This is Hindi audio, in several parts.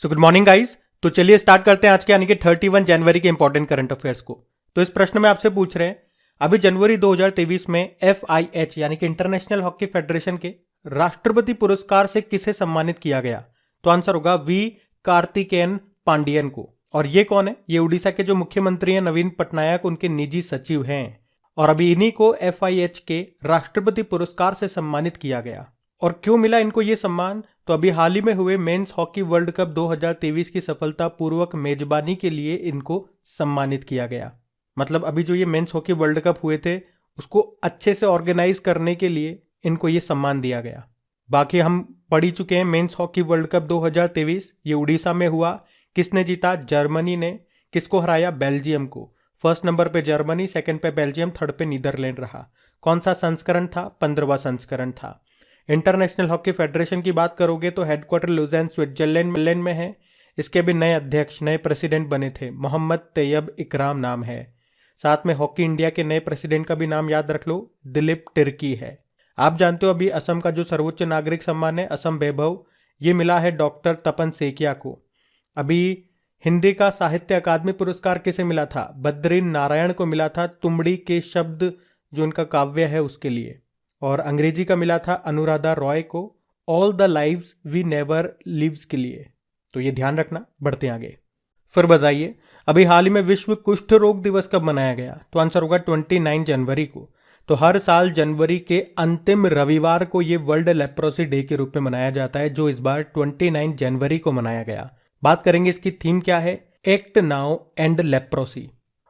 So good morning guys. तो चलिए स्टार्ट करते हैं आज के यानी कि 31 जनवरी के इंपॉर्टेंट करंट अफेयर्स को। तो इस प्रश्न में आपसे पूछ रहे हैं अभी जनवरी 2023 में FIH यानी कि इंटरनेशनल हॉकी फेडरेशन के राष्ट्रपति पुरस्कार से किसे सम्मानित किया गया। तो आंसर होगा वी कार्तिकेयन पांडियन को। और ये कौन है? ये उड़ीसा के जो मुख्यमंत्री हैं नवीन पटनायक, उनके निजी सचिव हैं। और अभी इन्हीं को FIH के राष्ट्रपति पुरस्कार से सम्मानित किया गया। और क्यों मिला इनको ये सम्मान? तो अभी हाल ही में हुए मेंस हॉकी वर्ल्ड कप 2023 की सफलतापूर्वक मेजबानी के लिए इनको सम्मानित किया गया। मतलब अभी जो ये मेंस हॉकी वर्ल्ड कप हुए थे उसको अच्छे से ऑर्गेनाइज करने के लिए इनको ये सम्मान दिया गया। बाकी हम पढ़ ही चुके हैं मेंस हॉकी वर्ल्ड कप 2023 ये उड़ीसा में हुआ। किसने जीता? जर्मनी ने। किसको हराया? बेल्जियम को। फर्स्ट नंबर पे जर्मनी, सेकंड पे बेल्जियम, थर्ड पे नीदरलैंड रहा। कौन सा संस्करण था? 15वां संस्करण था। इंटरनेशनल हॉकी फेडरेशन की बात करोगे तो हेडक्वार्टर लुज़ेर्न स्विट्जरलैंड में है। इसके भी नए अध्यक्ष, नए प्रेसिडेंट बने थे, मोहम्मद तैयब इकराम नाम है। साथ में हॉकी इंडिया के नए प्रेसिडेंट का भी नाम याद रख लो, दिलीप तिर्की है। आप जानते हो अभी असम का जो सर्वोच्च नागरिक सम्मान है असम वैभव, ये मिला है डॉक्टर तपन सेकिया को। अभी हिंदी का साहित्य अकादमी पुरस्कार किसे मिला था? बद्री नारायण को मिला था, तुमड़ी के शब्द जो उनका काव्य है उसके लिए। और अंग्रेजी का मिला था अनुराधा रॉय को, all the lives we never lives के लिए। तो ये ध्यान रखना। बढ़ते आगे। फिर बताइए अभी हाल ही में विश्व कुष्ठ रोग दिवस कब मनाया गया? तो आंसर होगा 29 जनवरी को। तो हर साल जनवरी के अंतिम रविवार को ये वर्ल्ड लेप्रोसी डे के रूप में मनाया जाता है, जो इस बार 29 जनवरी को मनाया गया। बात करेंगे इसकी थीम क्या है? Act now and leprosy.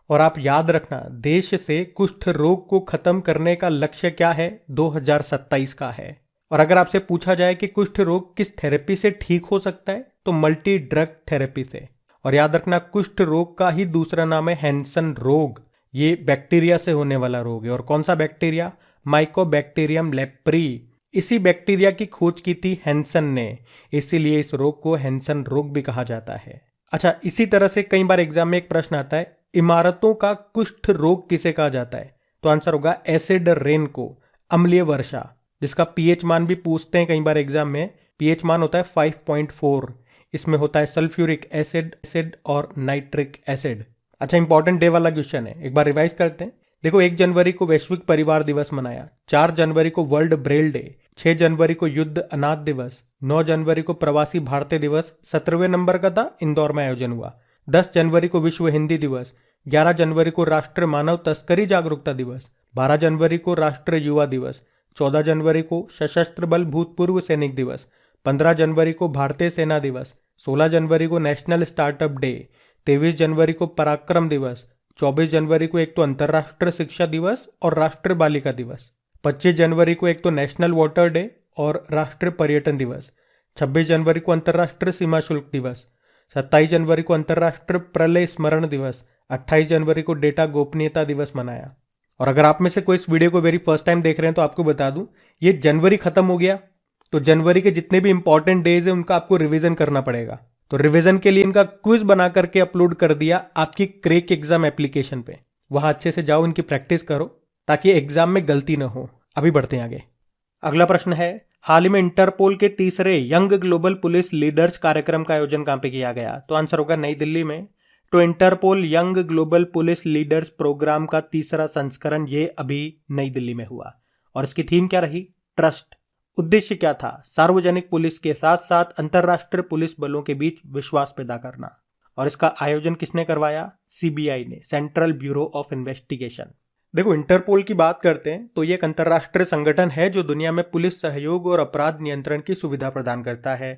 और आप याद रखना देश से कुष्ठ रोग को खत्म करने का लक्ष्य क्या है? 2027 का है। और अगर आपसे पूछा जाए कि कुष्ठ रोग किस थेरेपी से ठीक हो सकता है तो मल्टी ड्रग थेरेपी से। और याद रखना कुष्ठ रोग का ही दूसरा नाम है हैंसन रोग। ये बैक्टीरिया से होने वाला रोग है। और कौन सा बैक्टीरिया? Mycobacterium leprae. इसी बैक्टीरिया की खोज की थी हैंसन ने, इसीलिए इस रोग को हैंसन रोग भी कहा जाता है। अच्छा, इसी तरह से कई बार एग्जाम में एक प्रश्न आता है, इमारतों का कुष्ठ रोग किसे कहा जाता है? तो आंसर होगा एसिड रेन को, अम्लीय वर्षा, जिसका पीएच मान भी पूछते हैं कई बार एग्जाम में। पीएच मान होता है 5.4। इसमें होता है सल्फ्यूरिक एसिड और नाइट्रिक एसिड। अच्छा, इंपॉर्टेंट डे वाला क्वेश्चन है, एक बार रिवाइज करते हैं। देखो, 1 जनवरी को वैश्विक परिवार दिवस मनाया, 4 जनवरी को वर्ल्ड ब्रेल डे, 6 जनवरी को युद्ध अनाथ दिवस, 9 जनवरी को प्रवासी भारतीय दिवस 17वें नंबर का था, इंदौर में आयोजन हुआ। 10 जनवरी को विश्व हिंदी दिवस, 11 जनवरी को राष्ट्रीय मानव तस्करी जागरूकता दिवस, 12 जनवरी को राष्ट्रीय युवा दिवस, 14 जनवरी को सशस्त्र बल भूतपूर्व सैनिक दिवस, 15 जनवरी को भारतीय सेना दिवस, 16 जनवरी को नेशनल स्टार्टअप डे, 23 जनवरी को पराक्रम दिवस, 24 जनवरी को एक तो अंतर्राष्ट्रीय शिक्षा दिवस और राष्ट्रीय बालिका दिवस, 25 जनवरी को एक तो नेशनल वाटर डे और राष्ट्रीय पर्यटन दिवस, 26 जनवरी को अंतर्राष्ट्रीय सीमा शुल्क दिवस, 27 जनवरी को अंतर्राष्ट्रीय प्रलय स्मरण दिवस, 28 जनवरी को डेटा गोपनीयता दिवस मनाया। और अगर आप में से कोई इस वीडियो को वेरी फर्स्ट टाइम देख रहे हैं तो आपको बता दूं, ये जनवरी खत्म हो गया तो जनवरी के जितने भी इंपॉर्टेंट डेज है उनका आपको रिवीजन करना पड़ेगा। तो रिवीजन के लिए इनका क्विज बना करके अपलोड कर दिया आपकी क्रैक एग्जाम एप्लीकेशन पे। वहां अच्छे से जाओ, इनकी प्रैक्टिस करो ताकि एग्जाम में गलती ना हो। अभी बढ़ते हैं आगे। अगला प्रश्न है, हाल ही में इंटरपोल के तीसरे यंग ग्लोबल पुलिस लीडर्स कार्यक्रम का आयोजन कहां पे किया गया? तो आंसर होगा नई दिल्ली में। तो Interpol young global police leaders programme का तीसरा संस्करण ये अभी नई दिल्ली में हुआ। और इसकी थीम क्या रही? ट्रस्ट। उद्देश्य क्या था? सार्वजनिक पुलिस के साथ साथ अंतरराष्ट्रीय पुलिस बलों के बीच विश्वास पैदा करना। और इसका आयोजन किसने करवाया? CBI ने, सेंट्रल ब्यूरो ऑफ इन्वेस्टिगेशन। देखो, इंटरपोल की बात करते हैं तो ये एक अंतरराष्ट्रीय संगठन है जो दुनिया में पुलिस सहयोग और अपराध नियंत्रण की सुविधा प्रदान करता है।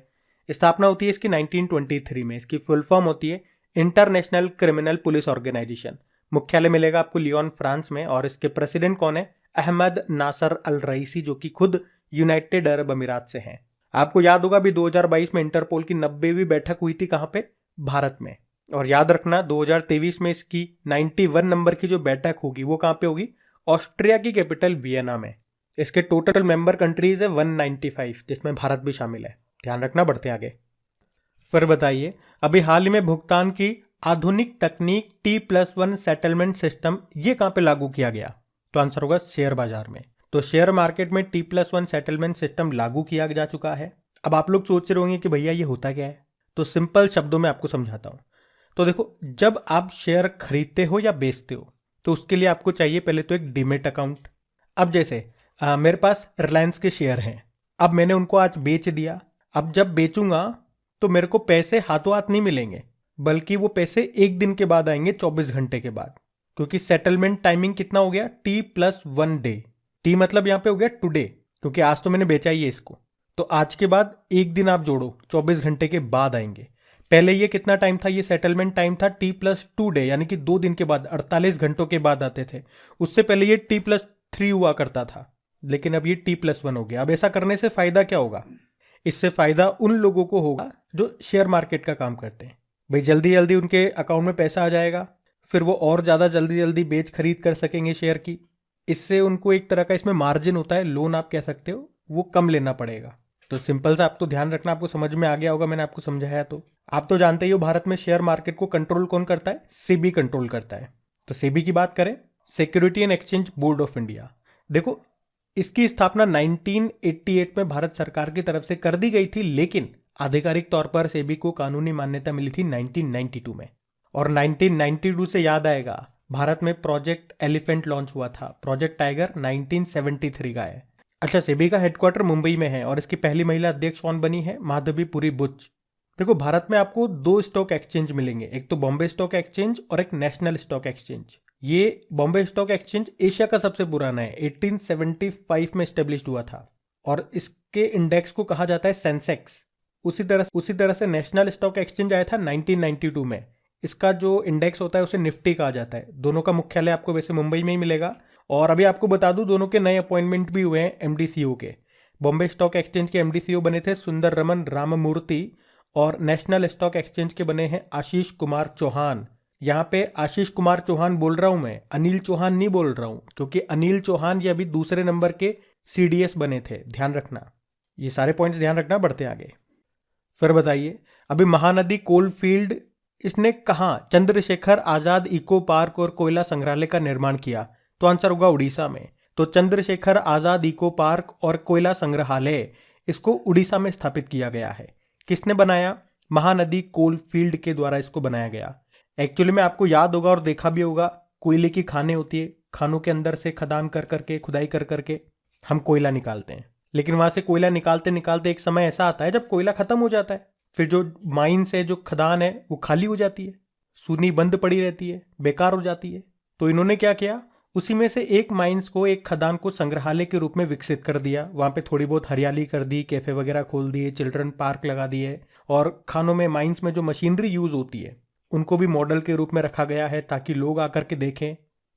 स्थापना होती है इसकी 1923 में। इसकी फुल फॉर्म होती है इंटरनेशनल क्रिमिनल पुलिस ऑर्गेनाइजेशन। मुख्यालय मिलेगा आपको लियोन, फ्रांस में। और इसके प्रेसिडेंट कौन है? अहमद नासर अल रईसी, जो कि खुद यूनाइटेड अरब अमीरात से हैं। आपको याद होगा अभी 2022 में इंटरपोल की 90वीं बैठक हुई थी कहां पे? भारत में। और याद रखना 2023 में इसकी 91 नंबर की जो बैठक होगी वो कहां पे होगी? ऑस्ट्रिया की कैपिटल वियना में। इसके टोटल मेंबर कंट्रीज है 195, जिसमें भारत भी शामिल है। ध्यान रखना। बढ़ते आगे। फिर बताइए, अभी हाल ही में भुगतान की आधुनिक तकनीक T+1 सेटलमेंट सिस्टम ये कहां पे लागू किया गया? तो आंसर होगा शेयर बाजार में। तो शेयर मार्केट में T+1 सेटलमेंट सिस्टम लागू किया जा चुका है। अब आप लोग सोच रहे होंगे कि भैया ये होता क्या है? तो सिंपल शब्दों में आपको समझाता हूं। तो देखो, जब आप शेयर खरीदते हो या बेचते हो तो उसके लिए आपको चाहिए पहले तो एक डीमेट अकाउंट। अब जैसे मेरे पास रिलायंस के शेयर हैं, अब मैंने उनको आज बेच दिया। अब जब बेचूंगा तो मेरे को पैसे हाथों हाथ नहीं मिलेंगे, बल्कि वो पैसे एक दिन के बाद आएंगे, 24 घंटे के बाद। क्योंकि सेटलमेंट टाइमिंग कितना हो गया, T+1 डे। टी मतलब यहां पे हो गया टुडे, क्योंकि आज तो मैंने बेचा ही है इसको। तो आज के बाद एक दिन आप जोड़ो, 24 घंटे के बाद आएंगे। पहले ये कितना टाइम था, ये सेटलमेंट टाइम था T+2 डे, यानी कि 2 दिन के बाद, 48 घंटों के बाद आते थे। उससे पहले ये T+3 हुआ करता था, लेकिन अब ये T+1 हो गया। अब ऐसा करने से फायदा क्या होगा, इससे फायदा उन लोगों को होगा जो शेयर मार्केट का काम करते हैं। भाई जल्दी जल्दी उनके अकाउंट में पैसा आ जाएगा, फिर वो और ज़्यादा जल्दी जल्दी बेच खरीद कर सकेंगे शेयर की। इससे उनको एक तरह का इसमें मार्जिन होता है, लोन आप कह सकते हो, वो कम लेना पड़ेगा। तो सिंपल सा आप तो ध्यान रखना, आपको समझ में आ गया होगा, मैंने आपको समझाया। तो आप तो जानते ही हो भारत में शेयर मार्केट को कंट्रोल कौन करता है, सेबी कंट्रोल करता है। तो सेबी की बात करें, security and exchange board of India. देखो, इसकी स्थापना 1988 में भारत सरकार की तरफ से कर दी गई थी, लेकिन आधिकारिक तौर पर सेबी को कानूनी मान्यता मिली थी 1992 में। और 1992 से याद आएगा, भारत में प्रोजेक्ट एलिफेंट लॉन्च हुआ था। प्रोजेक्ट टाइगर 1973 का है। अच्छा, सेबी का हेडक्वार्टर मुंबई में है और इसकी पहली महिला अध्यक्ष कौन बनी है, माधवीपुरी बुच। देखो, भारत में आपको 2 स्टॉक एक्सचेंज मिलेंगे, एक तो बॉम्बे स्टॉक एक्सचेंज और एक नेशनल स्टॉक एक्सचेंज। ये बॉम्बे स्टॉक एक्सचेंज एशिया का सबसे पुराना है, 1875 में स्टेब्लिश हुआ था और इसके इंडेक्स को कहा जाता है सेंसेक्स। उसी तरह से नेशनल स्टॉक एक्सचेंज आया था 1992 में। इसका जो इंडेक्स होता है उसे निफ्टी कहा जाता है। दोनों का मुख्यालय आपको वैसे मुंबई में ही मिलेगा। और अभी आपको बता दूं, दोनों के नए अपॉइंटमेंट भी हुए हैं एमडीसीओ के। बॉम्बे स्टॉक एक्सचेंज के एमडीसीओ बने थे सुंदर रमन राममूर्ति और नेशनल स्टॉक एक्सचेंज के बने हैं आशीष कुमार चौहान। यहाँ पे आशीष कुमार चौहान बोल रहा हूं मैं, अनिल चौहान नहीं बोल रहा हूं, क्योंकि अनिल चौहान ये अभी दूसरे नंबर के सीडीएस बने थे, ध्यान रखना। ये सारे पॉइंट्स ध्यान रखना, बढ़ते आगे। फिर बताइए, अभी महानदी कोल फील्ड इसने कहां चंद्रशेखर आजाद इको पार्क और कोयला संग्रहालय का निर्माण किया, तो आंसर होगा उड़ीसा में। तो चंद्रशेखर आजाद इको पार्क और कोयला संग्रहालय, इसको उड़ीसा में स्थापित किया गया है। किसने बनाया, महानदी कोल फील्ड के द्वारा इसको बनाया गया। एक्चुअली में आपको याद होगा और देखा भी होगा, कोयले की खानें होती है, खानों के अंदर से खदान कर करके, खुदाई कर करके हम कोयला निकालते हैं। लेकिन वहां से कोयला निकालते निकालते एक समय ऐसा आता है जब कोयला खत्म हो जाता है, फिर जो माइंस है, जो खदान है, वो खाली हो जाती है, सूनी बंद पड़ी रहती है, बेकार हो जाती है। तो इन्होंने क्या किया, उसी में से एक माइंस को, एक खदान को संग्रहालय के रूप में विकसित कर दिया। वहां पे थोड़ी बहुत हरियाली कर दी, कैफे वगैरह खोल दिए, चिल्ड्रन पार्क लगा दिए, और खानों में, माइंस में जो मशीनरी यूज होती है उनको भी मॉडल के रूप में रखा गया है, ताकि लोग आकर के देखें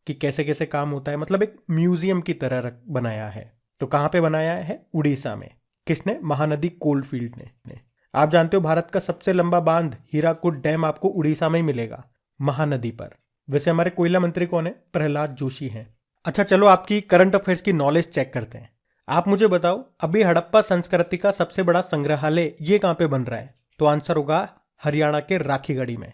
कि कैसे कैसे काम होता है। मतलब एक म्यूजियम की तरह बनाया है। तो कहाँ पे बनाया है, उड़ीसा में। किसने, महानदी कोल फील्ड ने। आप जानते हो भारत का सबसे लंबा बांध हीराकुड डैम आपको उड़ीसा में ही मिलेगा, महानदी पर। वैसे हमारे कोयला मंत्री कौन है, प्रहलाद जोशी हैं। अच्छा चलो, आपकी करंट अफेयर्स की नॉलेज चेक करते हैं। आप मुझे बताओ, अभी हड़प्पा संस्कृति का सबसे बड़ा संग्रहालय ये कहां पे बन रहा है, तो आंसर होगा हरियाणा के राखीगढ़ी में।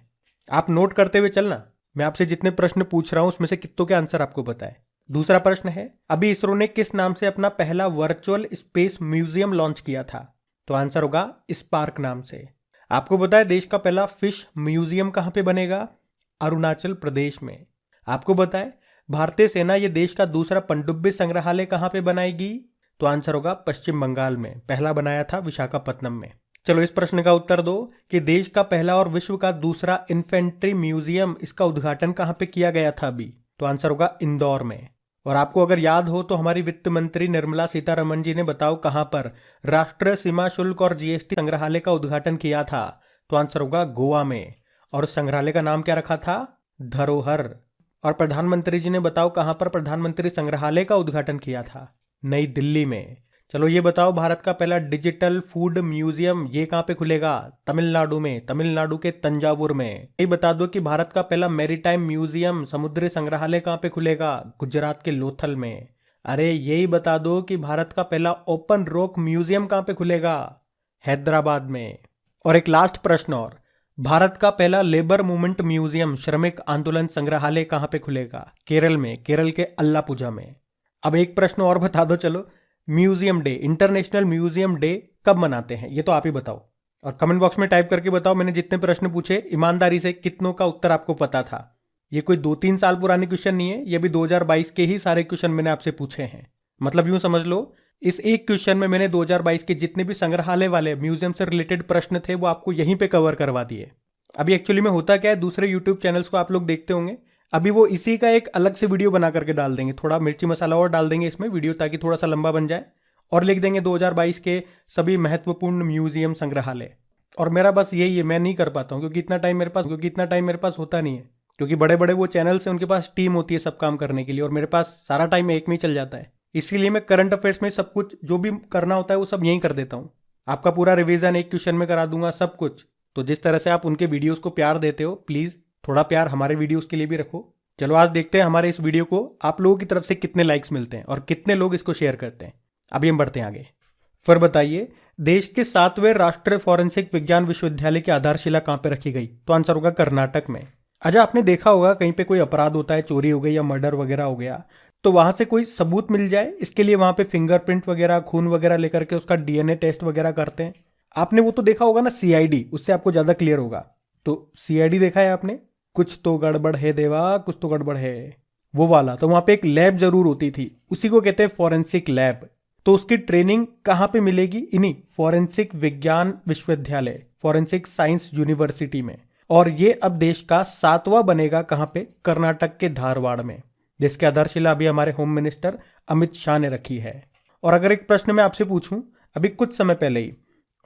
आप नोट करते हुए चलना, मैं आपसे जितने प्रश्न पूछ रहा हूं उसमें से कितनों के आंसर आपको पता है। दूसरा प्रश्न है, अभी इसरो ने किस नाम से अपना पहला वर्चुअल स्पेस म्यूजियम लॉन्च किया था, तो आंसर होगा स्पार्क नाम से। आपको पता है देश का पहला फिश म्यूजियम कहां पे बनेगा, अरुणाचल प्रदेश में। आपको पता है भारतीय सेना ये देश का दूसरा पनडुब्बी संग्रहालय कहां पे बनाएगी, तो आंसर होगा पश्चिम बंगाल में। पहला बनाया था विशाखापत्तनम में। चलो इस प्रश्न का उत्तर दो कि देश का पहला और विश्व का दूसरा इन्फेंट्री म्यूजियम, इसका उद्घाटन कहां पे किया गया था अभी, तो आंसर होगा इंदौर में। और आपको अगर याद हो तो हमारी वित्त मंत्री निर्मला सीतारमण जी ने बताओ कहां पर राष्ट्रीय सीमा शुल्क और जीएसटी संग्रहालय का उद्घाटन किया था, तो आंसर होगा गोवा में। और संग्रहालय का नाम क्या रखा था, धरोहर। और प्रधानमंत्री जी ने बताओ कहां पर प्रधानमंत्री संग्रहालय का उद्घाटन किया था, नई दिल्ली में। चलो ये बताओ, भारत का पहला डिजिटल फूड म्यूजियम ये कहां पे खुलेगा, तमिलनाडु में, तमिलनाडु के तंजावुर में। ये बता दो कि भारत का पहला मैरीटाइम म्यूजियम, समुद्री संग्रहालय कहां पे खुलेगा, गुजरात के लोथल में। अरे यही बता दो कि भारत का पहला ओपन रॉक म्यूजियम कहां पे खुलेगा, हैदराबाद में। और एक लास्ट प्रश्न और, भारत का पहला लेबर मूवमेंट म्यूजियम, श्रमिक आंदोलन संग्रहालय कहां पे खुलेगा, केरल में, केरल के अल्लापुझा में। अब एक प्रश्न और बता दो चलो, museum day, international museum day कब मनाते हैं, ये तो आप ही बताओ। और कमेंट बॉक्स में टाइप करके बताओ मैंने जितने प्रश्न पूछे ईमानदारी से कितनों का उत्तर आपको पता था। ये कोई 2-3 साल पुराने क्वेश्चन नहीं है, ये भी 2022 के ही सारे क्वेश्चन मैंने आपसे पूछे हैं। मतलब यूं समझ लो इस एक क्वेश्चन में मैंने 2022 के जितने भी संग्रहालय वाले म्यूजियम से रिलेटेड प्रश्न थे वो आपको यहीं पे कवर करवा दिए। अभी एक्चुअली में होता क्या है, दूसरे यूट्यूब चैनल्स को आप लोग देखते होंगे, अभी वो इसी का एक अलग से वीडियो बना करके डाल देंगे, थोड़ा मिर्ची मसाला और डाल देंगे इसमें वीडियो ताकि थोड़ा सा लंबा बन जाए, और लिख देंगे 2022 के सभी महत्वपूर्ण म्यूजियम संग्रहालय। और मेरा बस यही है, मैं नहीं कर पाता हूँ क्योंकि इतना टाइम मेरे पास होता नहीं है, क्योंकि बड़े बड़े वो चैनल्स हैं उनके पास टीम होती है सब काम करने के लिए, और मेरे पास सारा टाइम एक में ही चल जाता है। इसीलिए मैं करंट अफेयर्स में सब कुछ जो भी करना होता है वो सब यहीं कर देता हूँ। आपका पूरा रिवीजन एक क्वेश्चन में करा दूंगा सब कुछ। तो जिस तरह से आप उनके वीडियोस को प्यार देते हो, प्लीज थोड़ा प्यार हमारे वीडियोस के लिए भी रखो। चलो आज देखते हैं हमारे इस वीडियो को आप लोगों की तरफ से कितने लाइक्स मिलते हैं और कितने लोग इसको शेयर करते हैं। अभी हम बढ़ते हैं आगे। फिर बताइए देश के 7वें राष्ट्रीय फॉरेंसिक विज्ञान विश्वविद्यालय की आधारशिला कहां पे रखी गई? तो आंसर होगा कर्नाटक में। अच्छा, आपने देखा होगा कहीं पे कोई अपराध होता है, चोरी हो गई या मर्डर वगैरह हो गया, तो वहां से कोई सबूत मिल जाए इसके लिए वहां पे फिंगरप्रिंट वगैरह, खून वगैरह लेकर के उसका डीएनए टेस्ट वगैरह करते हैं। आपने वो तो देखा होगा ना सीआईडी, उससे आपको ज्यादा क्लियर होगा। तो सीआईडी देखा है आपने? कुछ तो गड़बड़ है देवा, कुछ तो गड़बड़ है, वो वाला। तो वहां पे एक लैब जरूर होती थी, उसी को कहते हैं फॉरेंसिक लैब। तो उसकी ट्रेनिंग कहां पे मिलेगी? इन्हीं फॉरेंसिक विज्ञान विश्वविद्यालय, फॉरेंसिक साइंस यूनिवर्सिटी में। और ये अब देश का 7वां बनेगा, कहां पे? कर्नाटक के धारवाड़ में, जिसकी आधारशिला अभी हमारे होम मिनिस्टर अमित शाह ने रखी है। और अगर एक प्रश्न मैं आपसे पूछूं, अभी कुछ समय पहले ही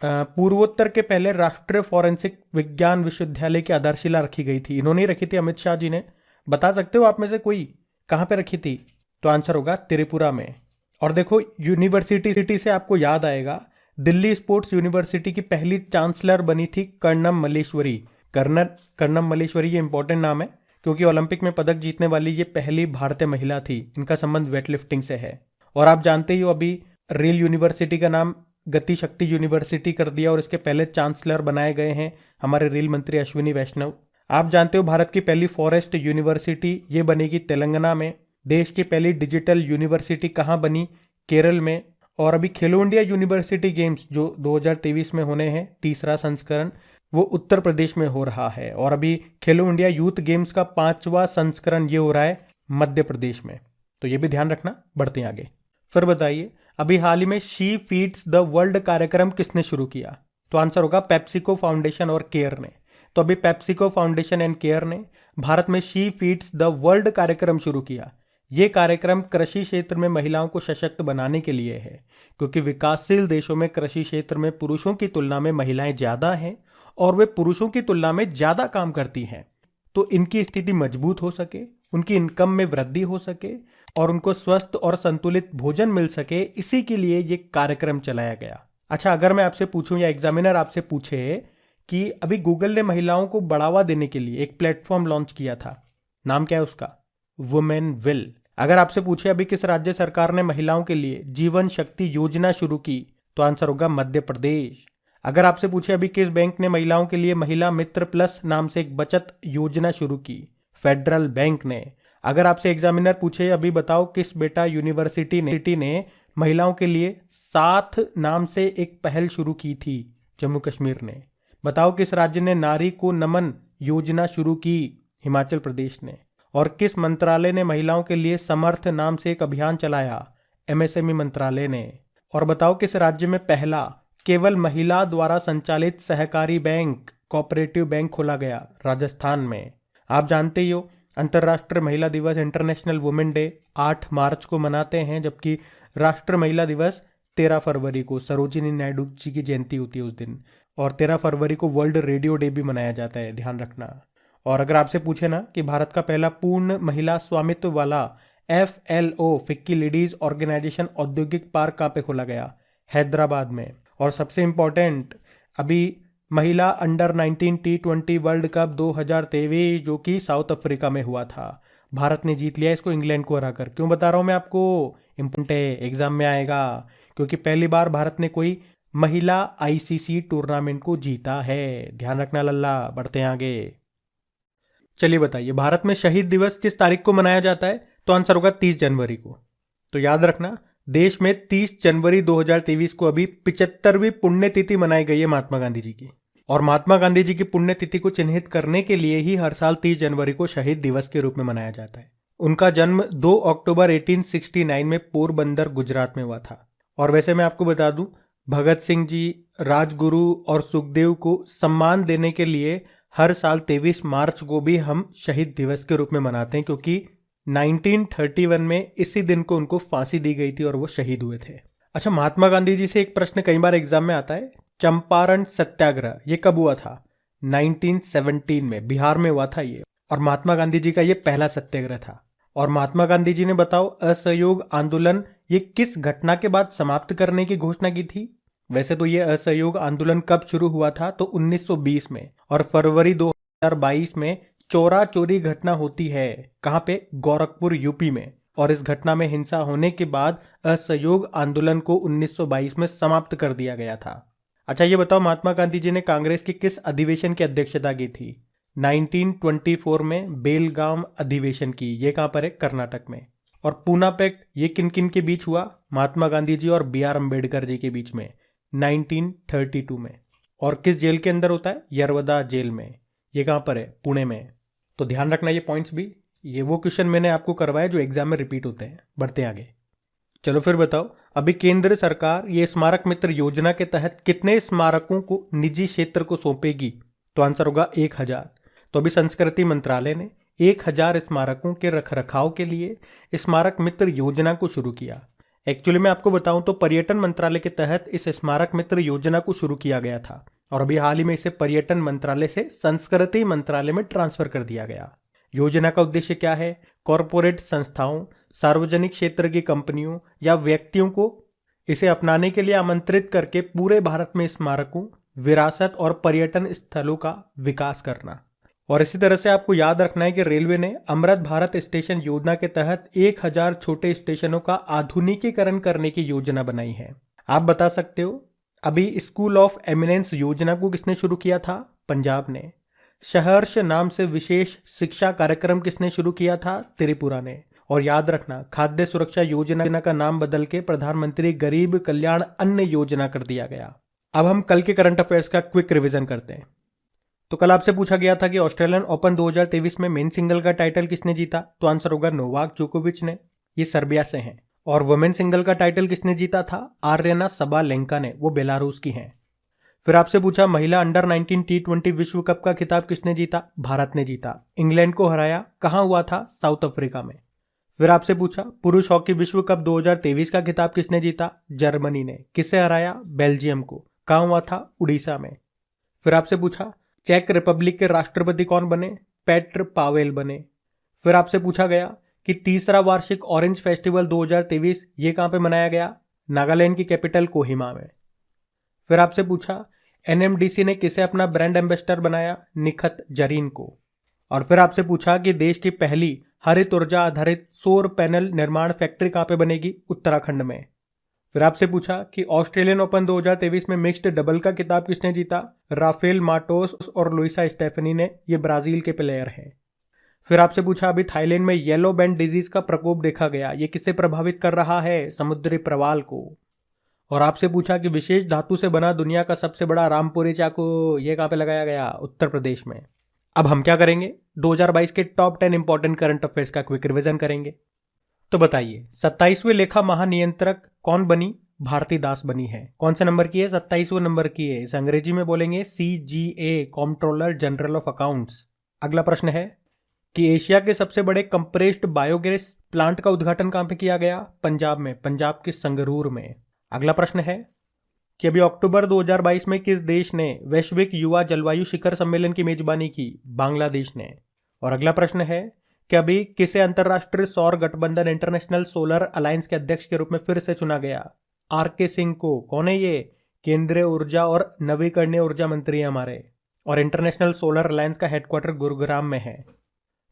पूर्वोत्तर के पहले राष्ट्रीय फॉरेंसिक विज्ञान विश्वविद्यालय की आधारशिला रखी गई थी, इन्होंने ही रखी थी, अमित शाह जी ने। बता सकते हो आप में से कोई कहां पे रखी थी? तो आंसर होगा त्रिपुरा में। और देखो यूनिवर्सिटी से आपको याद आएगा, दिल्ली स्पोर्ट्स यूनिवर्सिटी की पहली चांसलर बनी थी कर्णम मल्लेश्वरी। कर्णम मल्लेश्वरी ये इंपॉर्टेंट नाम है क्योंकि ओलंपिक में पदक जीतने वाली ये पहली भारतीय महिला थी। इनका संबंध वेटलिफ्टिंग से है। और आप जानते ही हो अभी रेल यूनिवर्सिटी का नाम गति शक्ति यूनिवर्सिटी कर दिया और इसके पहले चांसलर बनाए गए हैं हमारे रेल मंत्री अश्विनी वैष्णव। आप जानते हो भारत की पहली फॉरेस्ट यूनिवर्सिटी ये बनेगी तेलंगाना में। देश की पहली डिजिटल यूनिवर्सिटी कहाँ बनी? केरल में। और अभी खेलो इंडिया यूनिवर्सिटी गेम्स जो 2023 में होने हैं, तीसरा संस्करण, वो उत्तर प्रदेश में हो रहा है। और अभी खेलो इंडिया यूथ गेम्स का 5वां संस्करण ये हो रहा है मध्य प्रदेश में। तो ये भी ध्यान रखना। बढ़ते हैं आगे। फिर बताइए अभी हाल ही में शी फीड्स द वर्ल्ड कार्यक्रम किसने शुरू किया? तो आंसर होगा पेप्सिको फाउंडेशन और केयर ने। तो अभी पेप्सिको फाउंडेशन एंड केयर ने भारत में शी फीड्स द वर्ल्ड कार्यक्रम शुरू किया। ये कार्यक्रम कृषि क्षेत्र में महिलाओं को सशक्त बनाने के लिए है, क्योंकि विकासशील देशों में कृषि क्षेत्र में पुरुषों की तुलना में महिलाएं ज्यादा हैं और वे पुरुषों की तुलना में ज्यादा काम करती हैं। तो इनकी स्थिति मजबूत हो सके, उनकी इनकम में वृद्धि हो सके और उनको स्वस्थ और संतुलित भोजन मिल सके, इसी के लिए ये कार्यक्रम चलाया गया। अच्छा, अगर मैं आपसे पूछूं या एग्जामिनर आपसे पूछे कि अभी गूगल ने महिलाओं को बढ़ावा देने के लिए एक प्लेटफॉर्म लॉन्च किया था, नाम क्या है उसका? Women will. अगर आपसे पूछे अभी किस राज्य सरकार ने महिलाओं के लिए जीवन शक्ति योजना शुरू की, तो आंसर होगा मध्य प्रदेश। अगर आपसे पूछे अभी किस बैंक ने महिलाओं के लिए महिला मित्र प्लस नाम से एक बचत योजना शुरू की, फेडरल बैंक ने। अगर आपसे एग्जामिनर पूछे अभी बताओ किस बेटा यूनिवर्सिटी ने महिलाओं के लिए साथ नाम से एक पहल शुरू की थी, जम्मू कश्मीर ने। बताओ किस राज्य ने नारी को नमन योजना शुरू की, हिमाचल प्रदेश ने। और किस मंत्रालय ने महिलाओं के लिए समर्थ नाम से एक अभियान चलाया, एमएसएमई मंत्रालय ने। और बताओ किस राज्य में पहला केवल महिला द्वारा संचालित सहकारी बैंक, कोऑपरेटिव बैंक खोला गया, राजस्थान में। आप जानते ही हो अंतर्राष्ट्रीय महिला दिवस, इंटरनेशनल वुमेन डे 8 मार्च को मनाते हैं, जबकि राष्ट्रीय महिला दिवस 13 फरवरी को, सरोजिनी नायडू जी की जयंती होती है उस दिन। और 13 फरवरी को वर्ल्ड रेडियो डे भी मनाया जाता है, ध्यान रखना। और अगर आपसे पूछे ना कि भारत का पहला पूर्ण महिला स्वामित्व वाला FLO फिक्की लेडीज ऑर्गेनाइजेशन औद्योगिक पार्क कहाँ पे खोला गया, हैदराबाद में। और सबसे इंपॉर्टेंट अभी महिला अंडर 19 T20 वर्ल्ड कप 2023 जो कि साउथ अफ्रीका में हुआ था, भारत ने जीत लिया इसको इंग्लैंड को हराकर। क्यों बता रहा हूं मैं आपको, इंपॉर्टेंट है, एग्जाम में आएगा, क्योंकि पहली बार भारत ने कोई महिला ICC टूर्नामेंट को जीता है, ध्यान रखना लल्ला। बढ़ते हैं आगे। चलिए बताइए भारत में शहीद दिवस किस तारीख को मनाया जाता है, तो आंसर होगा 30 जनवरी को। तो याद रखना देश में 30 जनवरी 2023 को अभी 75वीं पुण्यतिथि मनाई गई है महात्मा गांधी जी की। और महात्मा गांधी जी की पुण्यतिथि को चिन्हित करने के लिए ही हर साल 30 जनवरी को शहीद दिवस के रूप में मनाया जाता है। उनका जन्म 2 अक्टूबर 1869 में पोरबंदर गुजरात में हुआ था। और वैसे मैं आपको बता दूं, भगत सिंह जी, राजगुरु और सुखदेव को सम्मान देने के लिए हर साल 23 मार्च को भी हम शहीद दिवस के रूप में मनाते हैं, क्योंकि 1931 में इसी दिन को उनको फांसी दी गई थी और वो शहीद हुए थे। अच्छा, महात्मा गांधी जी से एक प्रश्न कई बार एग्जाम में आता है, चंपारण सत्याग्रह ये कब हुआ था? 1917 में बिहार में हुआ था ये। और महात्मा गांधी जी का ये पहला सत्याग्रह था। और महात्मा गांधी जी ने बताओ असहयोग आंदोलन ये किस घटना के बाद समाप्त करने की घोषणा की थी? वैसे तो ये असहयोग आंदोलन कब शुरू हुआ था? तो 1920 में। और फरवरी 2022 में चोरा चोरी घटना होती है। कहाँ पे? गोरखपुर यूपी में। और इस घटना में हिंसा होने के बाद असहयोग आंदोलन को 1922 में समाप्त कर दिया गया था। अच्छा, ये बताओ महात्मा गांधी जी ने कांग्रेस के किस अधिवेशन की अध्यक्षता की थी? 1924 में बेलगाम अधिवेशन की। ये कहाँ पर है? कर्नाटक में। और पूना पैक्ट ये किन किन के बीच हुआ? महात्मा गांधी जी और बी आर अम्बेडकर जी के बीच में 1932 में। और किस जेल के अंदर होता है? यरवदा जेल में। ये कहाँ पर है? पुणे में। तो ध्यान रखना ये पॉइंट्स भी। ये वो क्वेश्चन मैंने आपको करवाया जो एग्जाम में रिपीट होते हैं। बढ़ते आगे। चलो फिर बताओ, अभी केंद्र सरकार ये स्मारक मित्र योजना के तहत कितने स्मारकों को निजी क्षेत्र को सौंपेगी? तो आंसर होगा 1000। तो अभी संस्कृति मंत्रालय ने 1000 स्मारकों के रखरखाव के लिए स्मारक मित्र योजना को शुरू किया। एक्चुअली मैं आपको बताऊं तो पर्यटन मंत्रालय के तहत इस स्मारक मित्र योजना को शुरू किया गया था और अभी हाल ही में इसे पर्यटन मंत्रालय से संस्कृति मंत्रालय में ट्रांसफर कर दिया गया। योजना का उद्देश्य क्या है? कॉरपोरेट संस्थाओं, सार्वजनिक क्षेत्र की कंपनियों या व्यक्तियों को इसे अपनाने के लिए आमंत्रित करके पूरे भारत में स्मारकों, विरासत और पर्यटन स्थलों का विकास करना। और इसी तरह से आपको याद रखना है कि रेलवे ने अमृत भारत स्टेशन योजना के तहत 1000 छोटे स्टेशनों का आधुनिकीकरण करने की योजना बनाई है। आप बता सकते हो अभी स्कूल ऑफ एमिनेंस योजना को किसने शुरू किया था? पंजाब ने। सहर्ष नाम से विशेष शिक्षा कार्यक्रम किसने शुरू किया था? त्रिपुरा ने। और याद रखना, खाद्य सुरक्षा योजना का नाम बदल के प्रधानमंत्री गरीब कल्याण अन्न योजना कर दिया गया। अब हम कल के करंट अफेयर्स का क्विक रिवीजन करते हैं। तो कल आपसे पूछा गया था कि ऑस्ट्रेलियन ओपन 2023 में मेन सिंगल का टाइटल किसने जीता? तो आंसर होगा नोवाक जोकोविच ने। ये सर्बिया से हैं। और वुमेन सिंगल का टाइटल किसने जीता था? आर्यना सबालेंका ने। वो बेलारूस की हैं। फिर आपसे पूछा महिला अंडर 19 T20 विश्व कप का खिताब किसने जीता? भारत ने जीता। इंग्लैंड को हराया। कहां हुआ था? साउथ अफ्रीका में। फिर आपसे पूछा पुरुष हॉकी विश्व कप 2023 का खिताब किसने जीता? जर्मनी ने। किससे हराया? बेल्जियम को। कहां हुआ था? उड़ीसा में। फिर आपसे पूछा चेक रिपब्लिक के राष्ट्रपति कौन बने? पेट्र पावेल बने। फिर आपसे पूछा गया कि तीसरा वार्षिक ऑरेंज फेस्टिवल 2023 ये कहां पे मनाया गया? नागालैंड की कैपिटल कोहिमा में। फिर आपसे पूछा एनएमडीसी ने किसे अपना ब्रांड एम्बेसडर बनाया? निखत जरीन को। और फिर आपसे पूछा कि देश की पहली हरित ऊर्जा आधारित सौर पैनल निर्माण फैक्ट्री कहां पे बनेगी? उत्तराखंड में। फिर आपसे पूछा कि ऑस्ट्रेलियन ओपन 2023 में मिक्स्ड डबल का खिताब किसने जीता? राफेल माटोस और लुइसा स्टेफनी ने। ये ब्राजील के प्लेयर हैं। फिर आपसे पूछा अभी थाईलैंड में येलो बैंड डिजीज का प्रकोप देखा गया। ये किसे प्रभावित कर रहा है? समुद्री प्रवाल को। और आपसे पूछा कि विशेष धातु से बना दुनिया का सबसे बड़ा रामपुरी चाकू ये कहां पे लगाया गया? उत्तर प्रदेश में। अब हम क्या करेंगे? 2022 के टॉप 10 इंपॉर्टेंट करंट अफेयर्स का क्विक रिवीजन करेंगे। तो बताइए 27वें लेखा महानियंत्रक कौन बनी? भारती दास बनी है। कौन से नंबर की है? 27वें नंबर की है। इसे अंग्रेजी में बोलेंगे CGA, controller general of accounts. अगला प्रश्न है कि एशिया के सबसे बड़े कंप्रेस्ड बायोगैस प्लांट का उद्घाटन कहां पे किया गया? पंजाब में। पंजाब के संगरूर में। अगला प्रश्न है कि अभी अक्टूबर 2022 में किस देश ने वैश्विक युवा जलवायु शिखर सम्मेलन की मेजबानी की? बांग्लादेश ने। और अगला प्रश्न है कि अभी किसे अंतरराष्ट्रीय सौर गठबंधन इंटरनेशनल सोलर अलायंस के अध्यक्ष के रूप में फिर से चुना गया? RK सिंह को। कौन है ये? केंद्रीय ऊर्जा और नवीकरणीय ऊर्जा मंत्री है हमारे। और इंटरनेशनल सोलर अलायंस का हेडक्वार्टर गुरुग्राम में है।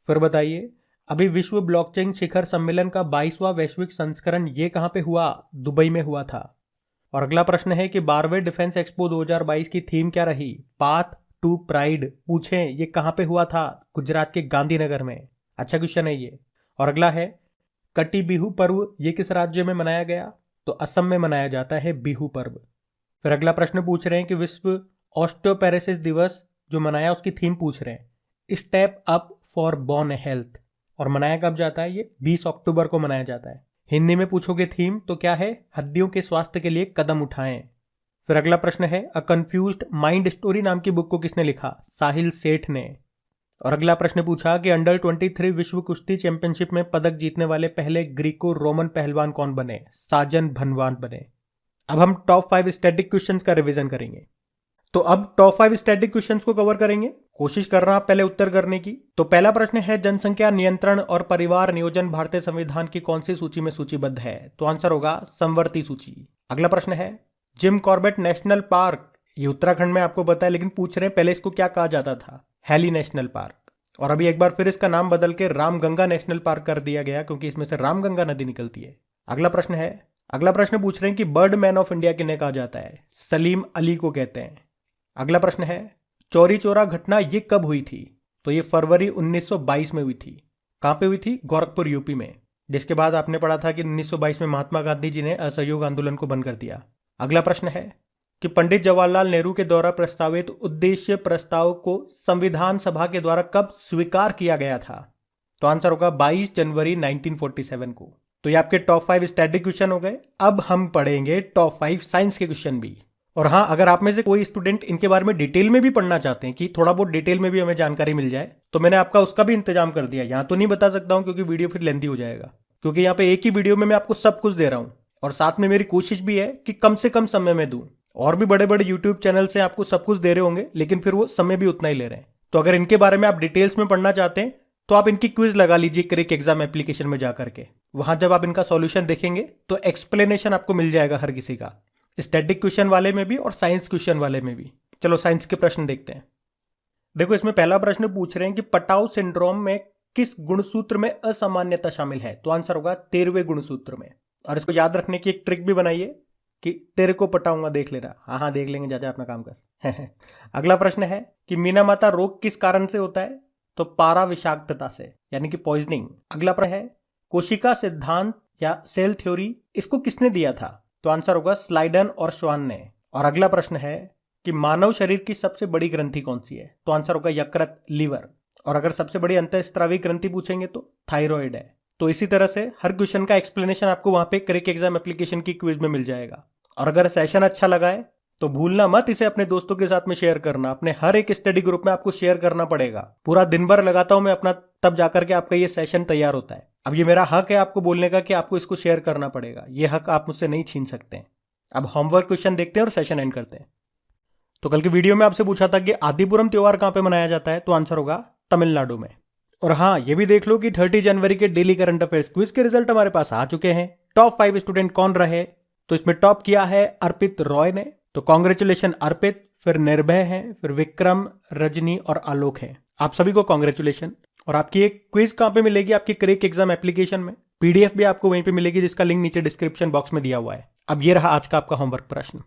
फिर बताइए अभी विश्व ब्लॉकचेन शिखर सम्मेलन का 22वां वैश्विक संस्करण ये कहां पे हुआ? दुबई में हुआ था। और अगला प्रश्न है कि 12वें डिफेंस एक्सपो 2022 की थीम क्या रही? Path to pride. पूछें ये कहां पे हुआ था? गुजरात के गांधीनगर में। अच्छा क्वेश्चन है ये। और अगला है कटी बिहू पर्व ये किस राज्य में मनाया गया? तो असम में मनाया जाता है बिहू पर्व। फिर अगला प्रश्न पूछ रहे हैं कि विश्व ऑस्टियोपेरेसिस दिवस जो मनाया उसकी थीम पूछ रहे हैं step up for bone health, और मनाया कब जाता है? ये 20 अक्टूबर को मनाया जाता है। हिंदी में पूछोगे थीम तो क्या है? हड्डियों के स्वास्थ्य के लिए कदम उठाएं। फिर अगला प्रश्न है अ कंफ्यूज्ड माइंड स्टोरी नाम की बुक को किसने लिखा? साहिल सेठ ने। और अगला प्रश्न पूछा कि अंडर 23 विश्व कुश्ती चैंपियनशिप में पदक जीतने वाले पहले ग्रीको रोमन पहलवान कौन बने? साजन भनवान बने। अब हम टॉप 5 स्टैटिक क्वेश्चंस का रिवीजन करेंगे। तो अब टॉप 5 स्टैटिक क्वेश्चंस को कवर करेंगे, कोशिश कर रहा पहले उत्तर करने की। तो पहला प्रश्न है जनसंख्या नियंत्रण और परिवार नियोजन भारतीय संविधान की कौन सी सूची में सूचीबद्ध है? तो आंसर होगा समवर्ती सूची। अगला प्रश्न है जिम कॉर्बेट नेशनल पार्क, ये उत्तराखंड में आपको पता है, लेकिन पूछ रहे हैं पहले इसको क्या कहा जाता था? Hailey national park. और अभी एक बार फिर इसका नाम बदल के रामगंगा नेशनल पार्क कर दिया गया क्योंकि इसमें से रामगंगा नदी निकलती है। अगला प्रश्न पूछ रहे हैं कि बर्ड मैन ऑफ इंडिया किन्हें कहा जाता है? सलीम अली को कहते हैं। अगला प्रश्न है चौरी चौरा घटना ये कब हुई थी? तो ये फरवरी 1922 में हुई थी। कहां पे हुई थी? गोरखपुर यूपी में। जिसके बाद आपने पढ़ा था कि 1922 में महात्मा गांधी जी ने असहयोग आंदोलन को बंद कर दिया। अगला प्रश्न है कि पंडित जवाहरलाल नेहरू के द्वारा प्रस्तावित उद्देश्य प्रस्ताव को संविधान सभा के द्वारा कब स्वीकार किया गया था? तो आंसर होगा 22 जनवरी 1947 को। तो ये आपके टॉप 5 स्टैटिक क्वेश्चन हो गए। अब हम पढ़ेंगे टॉप 5 साइंस के क्वेश्चन भी। और हाँ, अगर आप में से कोई स्टूडेंट इनके बारे में डिटेल में भी पढ़ना चाहते हैं कि थोड़ा बहुत डिटेल में भी हमें जानकारी मिल जाए, तो मैंने आपका उसका भी इंतजाम कर दिया। यहाँ तो नहीं बता सकता हूँ क्योंकि वीडियो फिर लेंथी हो जाएगा, क्योंकि यहाँ पे एक ही वीडियो में मैं आपको सब कुछ दे रहा हूँ। और साथ में मेरी कोशिश भी है कि कम से कम समय में दूं। और भी बड़े बड़े यूट्यूब चैनल से आपको सब कुछ दे रहे होंगे, लेकिन फिर वो समय भी उतना ही ले रहे हैं। तो अगर इनके बारे में आप डिटेल्स में पढ़ना चाहते हैं तो आप इनकी क्विज लगा लीजिए क्रिक एग्जाम एप्लीकेशन में जाकर के। वहां जब आप इनका सॉल्यूशन देखेंगे तो एक्सप्लेनेशन आपको मिल जाएगा हर किसी का, स्टैटिक क्वेश्चन वाले में भी और साइंस क्वेश्चन वाले में भी। चलो साइंस के प्रश्न देखते हैं। देखो इसमें पहला प्रश्न पूछ रहे हैं कि पटाउ सिंड्रोम में किस गुणसूत्र में असामान्यता शामिल है? तो आंसर होगा 13वें गुणसूत्र में। और इसको याद रखने की एक ट्रिक भी बनाइए कि तेरे को पटाऊंगा, देख लेना। हाँ देख लेंगे, जा अपना काम कर। अगला प्रश्न है कि मीना माता रोग किस कारण से होता है? तो पारा विषाक्तता से, यानी कि पॉइजनिंग। अगला प्रश्न है कोशिका सिद्धांत या सेल थ्योरी, इसको किसने दिया था? तो आंसर होगा स्लाइडन और श्वान ने। और अगला प्रश्न है कि मानव शरीर की सबसे बड़ी ग्रंथि कौन सी है? तो आंसर होगा यकृत, लीवर। और अगर सबसे बड़ी अंतःस्रावी ग्रंथि पूछेंगे तो थायराइड है। तो इसी तरह से हर क्वेश्चन का एक्सप्लेनेशन आपको वहां पे क्रिक एग्जाम एप्लीकेशन की क्विज में मिल जाएगा। और अगर सेशन अच्छा लगा है तो भूलना मत इसे अपने दोस्तों के साथ में शेयर करना। अपने हर एक स्टडी ग्रुप में आपको शेयर करना पड़ेगा। पूरा दिन भर लगाता हूं मैं अपना, तब जाकर के आपका ये सेशन तैयार होता है। अब ये मेरा हक है आपको बोलने का कि आपको इसको शेयर करना पड़ेगा। ये हक आप मुझसे नहीं छीन सकते हैं। अब होमवर्क क्वेश्चन देखते हैं और सेशन एंड करते हैं। तो कल की वीडियो में आपसे पूछा था कि आदिपुरम त्योहार कहां पे मनाया जाता है? तो आंसर होगा तमिलनाडु में। और हाँ, ये भी देख लो कि 30 जनवरी के डेली करंट अफेयर्स क्विज के रिजल्ट हमारे पास आ चुके हैं। टॉप 5 स्टूडेंट कौन रहे? तो इसमें टॉप किया है अर्पित रॉय ने, तो कॉन्ग्रेचुलेशन अर्पित। फिर निर्भय है, फिर विक्रम, रजनी और आलोक है। आप सभी को कॉन्ग्रेचुलेशन। और आपकी एक क्विज कहां पे मिलेगी? आपकी क्रिक एग्जाम एप्लीकेशन में। पीडीएफ भी आपको वहीं पे मिलेगी जिसका लिंक नीचे डिस्क्रिप्शन बॉक्स में दिया हुआ है। अब ये रहा आज का आपका होमवर्क प्रश्न।